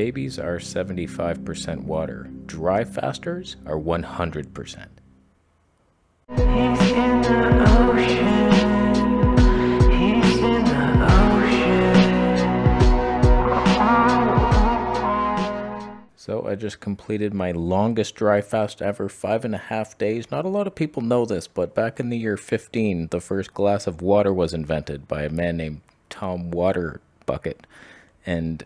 babies are 75% water. Dry fasters are 100%. He's in the ocean. He's in the ocean. So I just completed my longest dry fast ever, 5.5 days. Not a lot of people know this, but back in the year 15, the first glass of water was invented by a man named Tom Water Bucket. And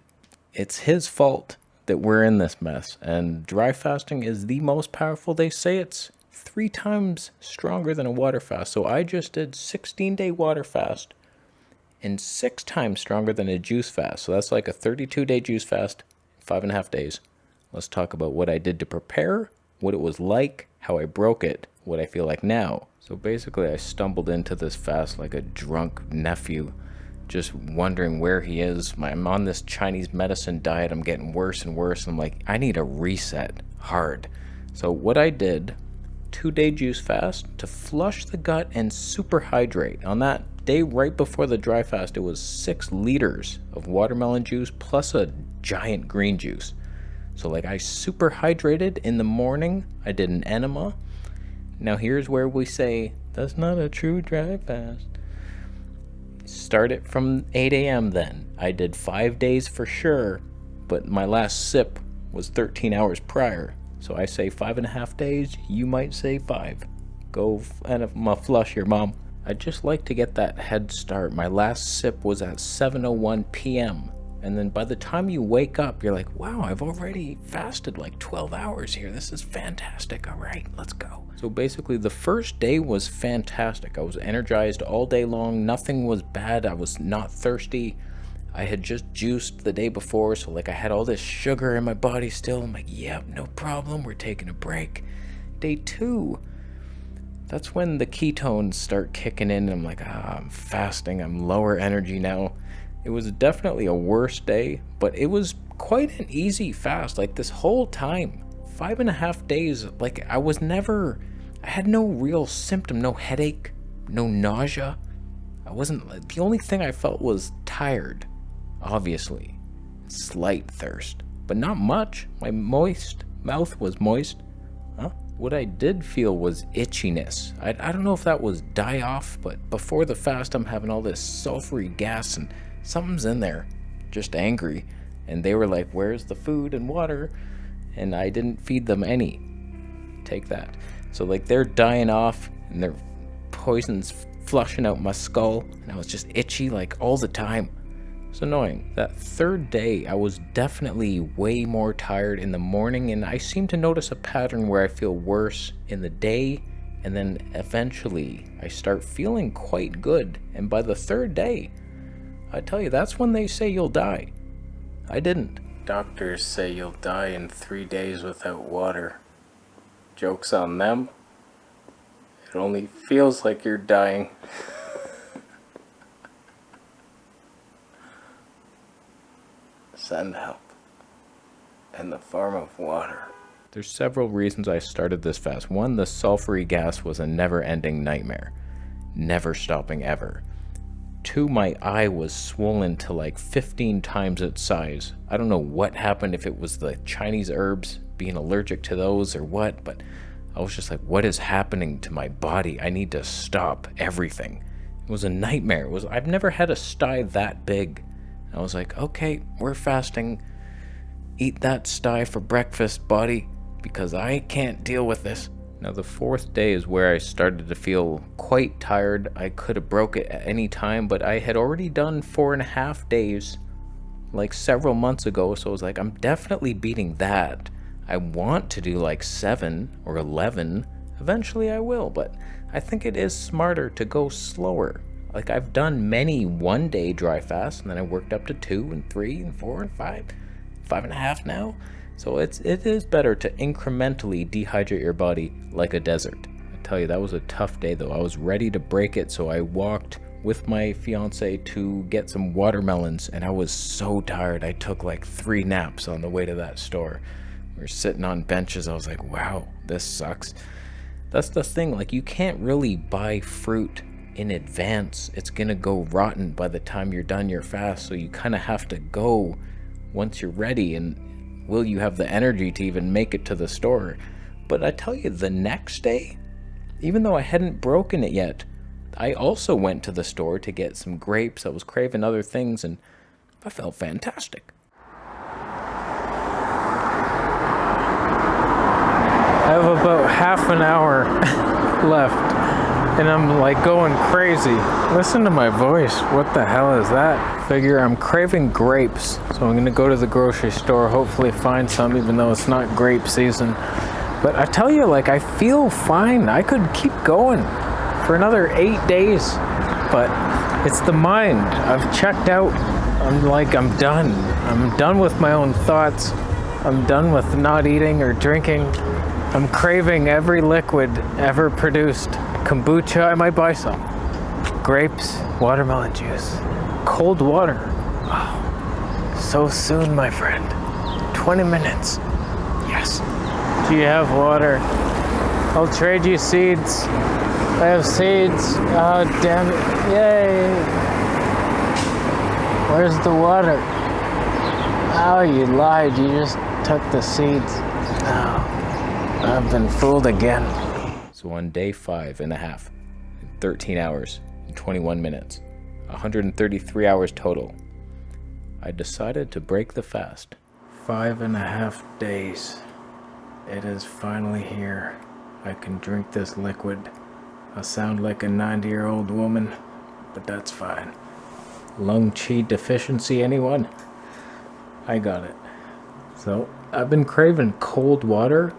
it's his fault that we're in this mess. And dry fasting is the most powerful. They say it's 3 times stronger than a water fast. So I just did 16-day water fast and 6 times stronger than a juice fast. So that's like a 32-day juice fast, 5.5 days. Let's talk about what I did to prepare, what it was like, how I broke it, what I feel like now. So basically I stumbled into this fast like a drunk nephew, just wondering where he is. I'm on this Chinese medicine diet. I'm getting worse and worse. I'm like, I need a reset hard. So what I did, 2-day juice fast to flush the gut and super hydrate. On that day right before the dry fast, it was 6 liters of watermelon juice plus a giant green juice. So like I super hydrated in the morning. I did an enema. Now here's where we say, that's not a true dry fast. Start it from 8 a.m. then. I did 5 days for sure, but my last sip was 13 hours prior. So I say 5.5 days, you might say 5. Go and flush your mom. I'd just like to get that head start. My last sip was at 7:01 p.m. And then by the time you wake up, you're like, wow, I've already fasted like 12 hours here. This is fantastic. All right, let's go. So basically the first day was fantastic. I was energized all day long. Nothing was bad. I was not thirsty. I had just juiced the day before, so like I had all this sugar in my body still. I'm like, yep, no problem. We're taking a break. Day 2, that's when the ketones start kicking in. And I'm like, I'm fasting. I'm lower energy now. It was definitely a worse day, but it was quite an easy fast. Like this whole time, 5.5 days, like I had no real symptom, no headache, no nausea. The only thing I felt was tired, obviously. Slight thirst, but not much. My mouth was moist. What I did feel was itchiness. I don't know if that was die off, but before the fast, I'm having all this sulfury gas and something's in there, just angry. And they were like, where's the food and water? And I didn't feed them any. Take that. So like they're dying off and their poison's flushing out my skull. And I was just itchy like all the time. It's annoying. That 3rd day, I was definitely way more tired in the morning. And I seem to notice a pattern where I feel worse in the day. And then eventually I start feeling quite good. And by the 3rd day, I tell you, that's when they say you'll die. I didn't. Doctors say you'll die in 3 days without water. Joke's on them. It only feels like you're dying. Send help. In the form of water. There's several reasons I started this fast. 1, the sulfury gas was a never-ending nightmare. Never stopping ever. 2, my eye was swollen to like 15 times its size. I don't know what happened, if it was the Chinese herbs, being allergic to those or what, but I was just like, what is happening to my body? I need to stop everything. It was a nightmare. I've never had a sty that big. I was like, okay, we're fasting. Eat that sty for breakfast, body, because I can't deal with this. Now the 4th day is where I started to feel quite tired. I could have broke it at any time, but I had already done 4.5 days like several months ago, so I was like, I'm definitely beating that. I want to do like 7 or 11. Eventually I will, but I think it is smarter to go slower. Like I've done many 1-day dry fasts, and then I worked up to 2 and 3 and 4 and 5, 5.5 now. So it is better to incrementally dehydrate your body like a desert. I tell you, that was a tough day though. I was ready to break it, so I walked with my fiance to get some watermelons, and I was so tired. I took like 3 naps on the way to that store. We were sitting on benches. I was like, wow, this sucks. That's the thing, like you can't really buy fruit in advance. It's gonna go rotten by the time you're done your fast, so you kind of have to go once you're ready, and will you have the energy to even make it to the store. But I tell you, the next day, even though I hadn't broken it yet, I also went to the store to get some grapes. I was craving other things, and I felt fantastic. I have about half an hour left, and I'm like going crazy. Listen to my voice. What the hell is that? Figure I'm craving grapes, so I'm gonna go to the grocery store, hopefully find some, even though it's not grape season. But I tell you, like, I feel fine. I could keep going for another 8 days, but it's the mind. I've checked out. I'm done. I'm done with my own thoughts. I'm done with not eating or drinking. I'm craving every liquid ever produced. Kombucha, I might buy some. Grapes, watermelon juice, cold water. Oh, so soon, my friend. 20 minutes. Yes. Do you have water? I'll trade you seeds. I have seeds. Oh, damn it. Yay. Where's the water? Oh, you lied. You just took the seeds. Oh, I've been fooled again. So on day 5.5, 13 hours, and 21 minutes, 133 hours total, I decided to break the fast. 5.5 days. It is finally here. I can drink this liquid. I sound like a 90-year-old woman, but that's fine. Lung chi deficiency, anyone? I got it. So, I've been craving cold water.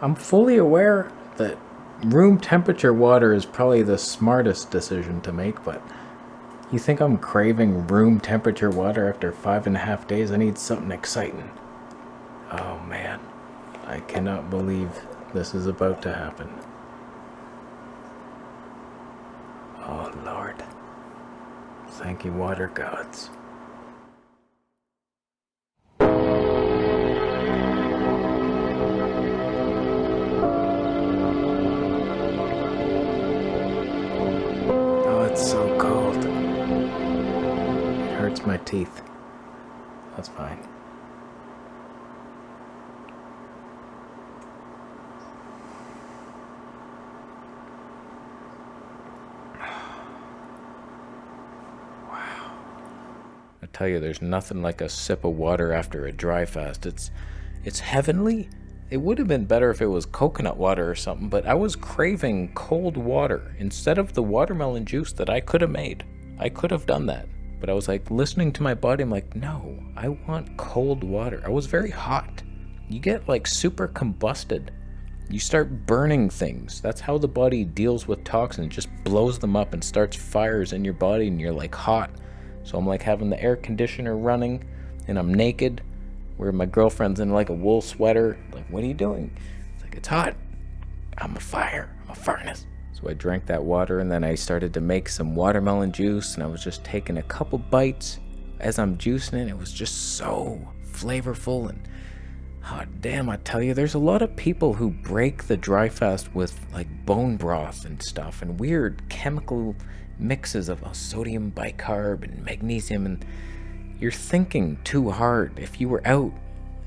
I'm fully aware that room temperature water is probably the smartest decision to make, but you think I'm craving room temperature water after 5.5 days? I need something exciting. Oh man, I cannot believe this is about to happen. Oh Lord, thank you, water gods. Oh, it's so cold. It hurts my teeth. That's fine. I tell you, there's nothing like a sip of water after a dry fast. It's heavenly. It would have been better if it was coconut water or something, but I was craving cold water instead of the watermelon juice that I could have made. I could have done that, but I was like listening to my body. I'm like, no, I want cold water. I was very hot. You get like super combusted. You start burning things. That's how the body deals with toxins. It just blows them up and starts fires in your body, and you're like hot. So I'm like having the air conditioner running, and I'm naked, where my girlfriend's in like a wool sweater. Like, what are you doing? It's like, it's hot. I'm a fire. I'm a furnace. So I drank that water, and then I started to make some watermelon juice, and I was just taking a couple bites. As I'm juicing it, it was just so flavorful, and hot damn, I tell you, there's a lot of people who break the dry fast with like bone broth and stuff, and weird chemical mixes of sodium bicarb and magnesium, and you're thinking too hard. If you were out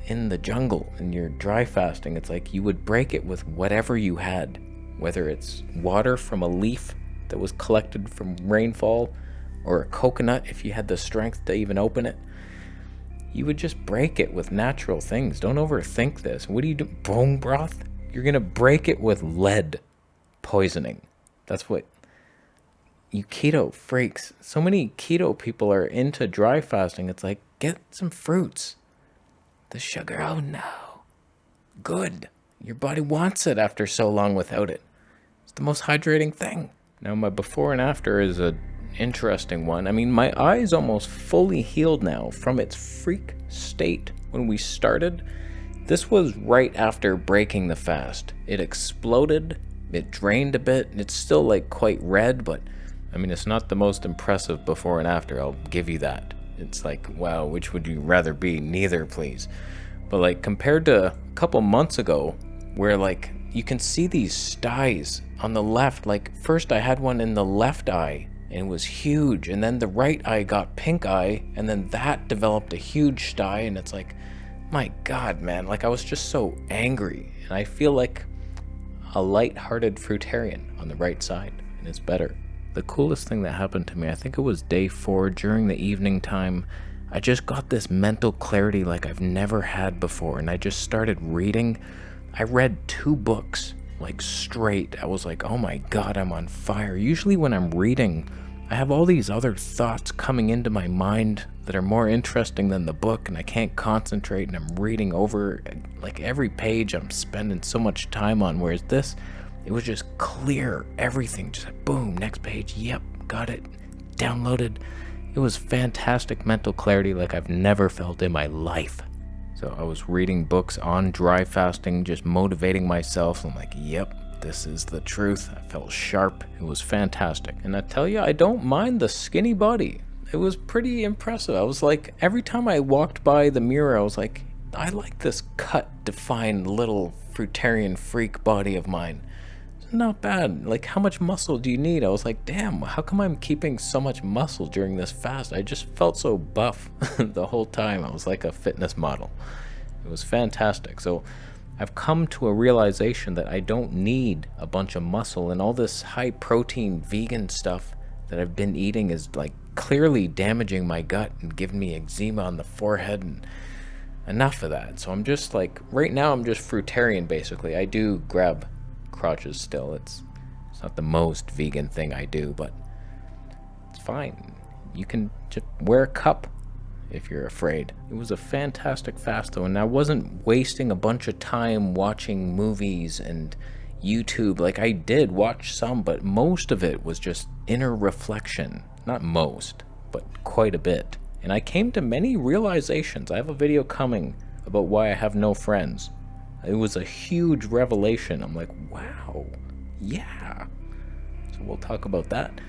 in the jungle and you're dry fasting, it's like you would break it with whatever you had, whether it's water from a leaf that was collected from rainfall, or a coconut if you had the strength to even open it. You would just break it with natural things. Don't overthink this. What do you do? Bone broth? You're gonna break it with lead poisoning. That's what you keto freaks. So many keto people are into dry fasting. It's like, get some fruits. The sugar, oh no. Good. Your body wants it after so long without it. It's the most hydrating thing. Now my before and after is a interesting one. I mean, my eye's almost fully healed now from its freak state when we started. This was right after breaking the fast. It exploded, it drained a bit, it's still like quite red, but I mean, it's not the most impressive before and after, I'll give you that. It's like, wow, which would you rather be? Neither, please. But like compared to a couple months ago, where like you can see these styes on the left, like first I had one in the left eye and it was huge. And then the right eye got pink eye, and then that developed a huge sty. And it's like, my God, man, like I was just so angry. And I feel like a light-hearted fruitarian on the right side, and it's better. The coolest thing that happened to me, I think it was day 4 during the evening time. I just got this mental clarity like I've never had before, and I just started reading. I read 2 books, like straight. I was like, oh my God, I'm on fire. Usually when I'm reading, I have all these other thoughts coming into my mind that are more interesting than the book, and I can't concentrate, and I'm reading over like every page I'm spending so much time on, whereas this, it was just clear, everything, just boom, next page, yep, got it, downloaded. It was fantastic mental clarity like I've never felt in my life. So I was reading books on dry fasting, just motivating myself. I'm like, yep, this is the truth. I felt sharp. It was fantastic. And I tell you, I don't mind the skinny body. It was pretty impressive. I was like, every time I walked by the mirror, I was like, I like this cut, defined little fruitarian freak body of mine. It's not bad. Like, how much muscle do you need? I was like, damn, how come I'm keeping so much muscle during this fast? I just felt so buff the whole time. I was like a fitness model. It was fantastic. So I've come to a realization that I don't need a bunch of muscle, and all this high protein vegan stuff that I've been eating is like clearly damaging my gut and giving me eczema on the forehead, and enough of that. So I'm just like, right now I'm just fruitarian basically. I do grab crotches still. It's not the most vegan thing I do, but it's fine. You can just wear a cup if you're afraid. It was a fantastic fast though, and I wasn't wasting a bunch of time watching movies and YouTube. Like, I did watch some, but most of it was just inner reflection. Not most, but quite a bit. And I came to many realizations. I have a video coming about why I have no friends. It was a huge revelation. I'm like, wow, yeah. So we'll talk about that.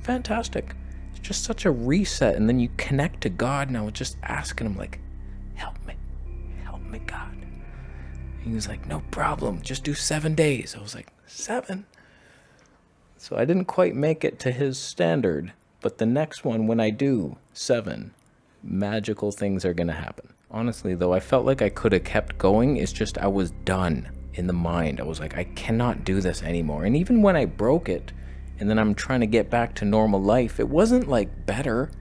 Fantastic. It's just such a reset, and then you connect to God, and I was just asking him, like, help me, God. And he was like, no problem, just do 7 days. I was like, 7? So I didn't quite make it to his standard, but the next one, when I do 7, magical things are gonna happen. Honestly though, I felt like I could have kept going. It's just I was done in the mind. I was like, I cannot do this anymore. And even when I broke it, and then I'm trying to get back to normal life, it wasn't like better.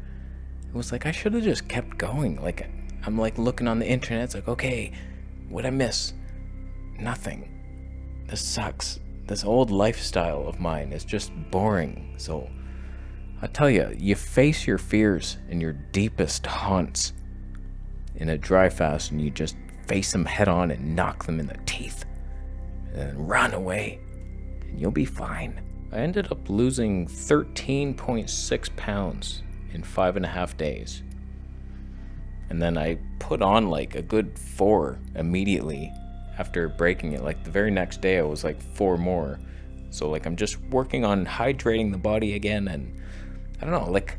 It was like I should have just kept going. Like, I'm like looking on the internet, it's like, okay, what'd I miss? Nothing. This sucks. This old lifestyle of mine is just boring. So I tell you, you face your fears in your deepest haunts in a dry fast, and you just face them head on and knock them in the teeth and then run away, and you'll be fine. I ended up losing 13.6 pounds in 5.5 days. And then I put on like a good 4 immediately after breaking it. Like the very next day I was like 4 more. So like I'm just working on hydrating the body again, and I don't know, like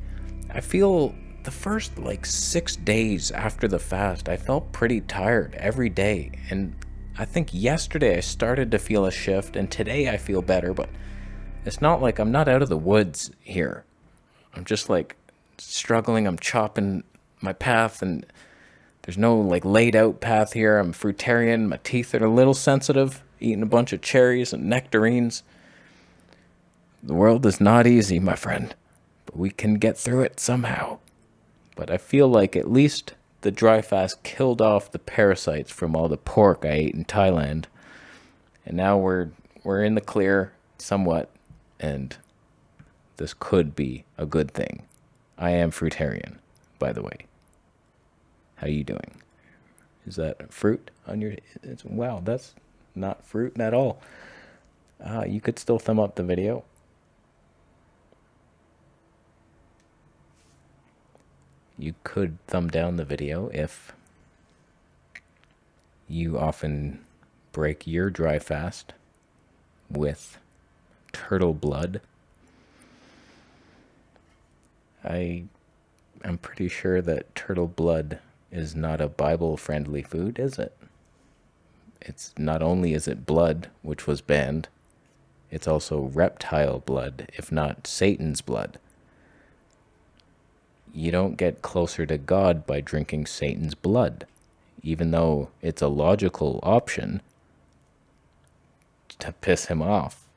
I feel the first like 6 days after the fast, I felt pretty tired every day. And I think yesterday I started to feel a shift, and today I feel better, but it's not like I'm not out of the woods here. I'm just like struggling. I'm chopping my path, and there's no like laid out path here. I'm fruitarian. My teeth are a little sensitive, eating a bunch of cherries and nectarines. The world is not easy, my friend, but we can get through it somehow. But I feel like at least the dry fast killed off the parasites from all the pork I ate in Thailand. And now we're in the clear somewhat, and this could be a good thing. I am fruitarian, by the way. How you doing? Is that fruit on your... wow, that's not fruit at all. You could still thumb up the video. You could thumb down the video if you often break your dry fast with turtle blood. I'm pretty sure that turtle blood is not a Bible-friendly food, is it? It's not only is it blood, which was banned, it's also reptile blood, if not Satan's blood. You don't get closer to God by drinking Satan's blood, even though it's a logical option to piss him off.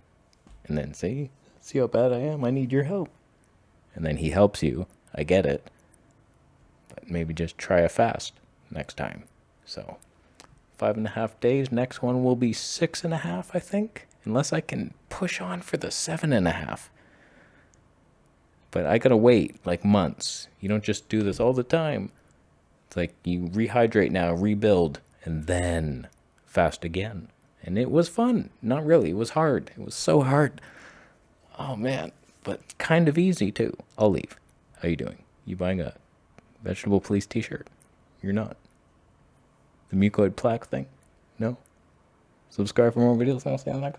And then see how bad I am? I need your help. And then he helps you. I get it. But maybe just try a fast next time. So 5.5 days. Next one will be 6.5, I think. Unless I can push on for the 7.5. But I gotta wait like months. You don't just do this all the time. It's like you rehydrate now, rebuild, and then fast again. And it was fun. Not really. It was hard. It was so hard. Oh man. But kind of easy too. I'll leave. How you doing? You buying a vegetable police t-shirt? You're not. The mucoid plaque thing? No? Subscribe for more videos. I'll see you on the next one.